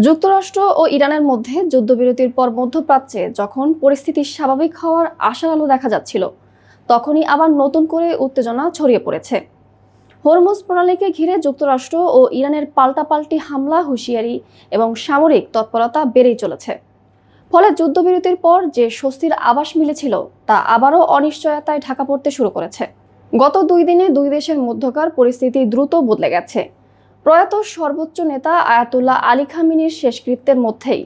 যুক্তরাষ্ট্র ও ইরানের মধ্যে যুদ্ধবিরতির পর মধ্যপ্রাচ্যে যখন পরিস্থিতি স্বাভাবিক হওয়ার আশার আলো দেখা যাচ্ছিল, তখনই আবার নতুন করে উত্তেজনা ছড়িয়ে পড়েছে। হরমুজ প্রণালীকে ঘিরে যুক্তরাষ্ট্র ও ইরানের পাল্টাপাল্টি হামলা, হুঁশিয়ারি এবং সামরিক তৎপরতা বেড়েই চলেছে। ফলে যুদ্ধবিরতির পর যে স্বস্তির আভাস মিলেছিল তা আবারও অনিশ্চয়তায় ঢাকা পড়তে শুরু করেছে। গত 2 দিনে দুই দেশের মধ্যকার পরিস্থিতি দ্রুত বদলে গেছে। প্রয়াত সর্বোচ্চ নেতা আয়াতুল্লাহ আলী খামেনির শেষকৃত্যের মধ্যেই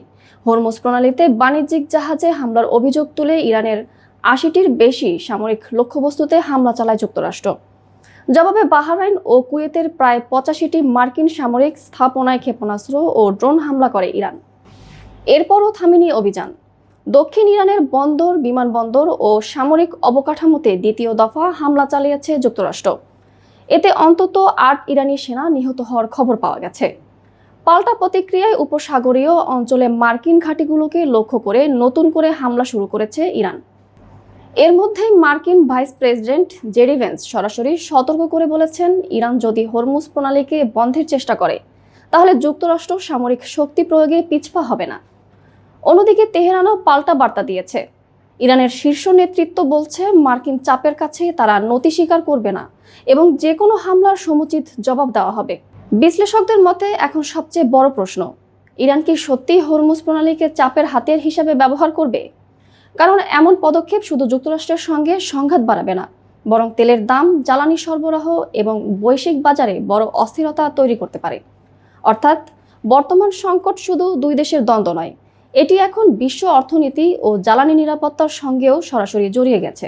হরমুজ প্রণালীতে বাণিজ্যিক জাহাজে হামলার অভিযোগ তুলে ইরানের 80টির বেশি সামরিক লক্ষ্যবস্তুতে হামলা চালায় যুক্তরাষ্ট্র। জবাবে বাহরাইন ও কুয়েতের প্রায় 85টি মার্কিন সামরিক স্থাপনায় ক্ষেপণাস্ত্র ও ড্রোন হামলা করে ইরান। এরপরও থামেনি অভিযান। দক্ষিণ ইরানের বন্দর, বিমানবন্দর ও সামরিক অবকাঠামোতে দ্বিতীয় দফা হামলা চালিয়েছে যুক্তরাষ্ট্র। এতে অন্তত 8 ইরানি সেনা নিহত হওয়ার খবর পাওয়া গেছে। পাল্টা প্রতিক্রিয়ায় উপসাগরীয় অঞ্চলে মার্কিন ঘাঁটিগুলোকে লক্ষ্য করে নতুন করে হামলা শুরু করেছে ইরান। এর মধ্যেই মার্কিন ভাইস প্রেসিডেন্ট জেডি ভেন্স সরাসরি সতর্ক করে বলেছেন, ইরান যদি হরমুজ প্রণালীকে বন্ধের চেষ্টা করে তাহলে যুক্তরাষ্ট্র সামরিক শক্তি প্রয়োগে পিছপা হবে না। অন্যদিকে তেহরানও পাল্টা বার্তা দিয়েছে। ইরানের শীর্ষ নেতৃত্ব বলছে, মার্কিন চাপের কাছে তারা নতি স্বীকার করবে না এবং যে কোনো হামলার সমুচিত জবাব দেওয়া হবে। বিশ্লেষকদের মতে এখন সবচেয়ে বড় প্রশ্ন, ইরান কি সত্যিই হরমুজ প্রণালীকে চাপের হাতিয়ার হিসেবে ব্যবহার করবে? কারণ এমন পদক্ষেপ শুধু যুক্তরাষ্ট্রের সঙ্গে সংঘাত বাড়াবে না, বরং তেলের দাম, জ্বালানি সরবরাহ এবং বৈশ্বিক বাজারে বড় অস্থিরতা তৈরি করতে পারে। অর্থাৎ বর্তমান সংকট শুধু দুই দেশের দ্বন্দ্ব নয়, এটি এখন বিশ্ব অর্থনীতি ও জ্বালানি নিরাপত্তার সঙ্গেও সরাসরি জড়িয়ে গেছে।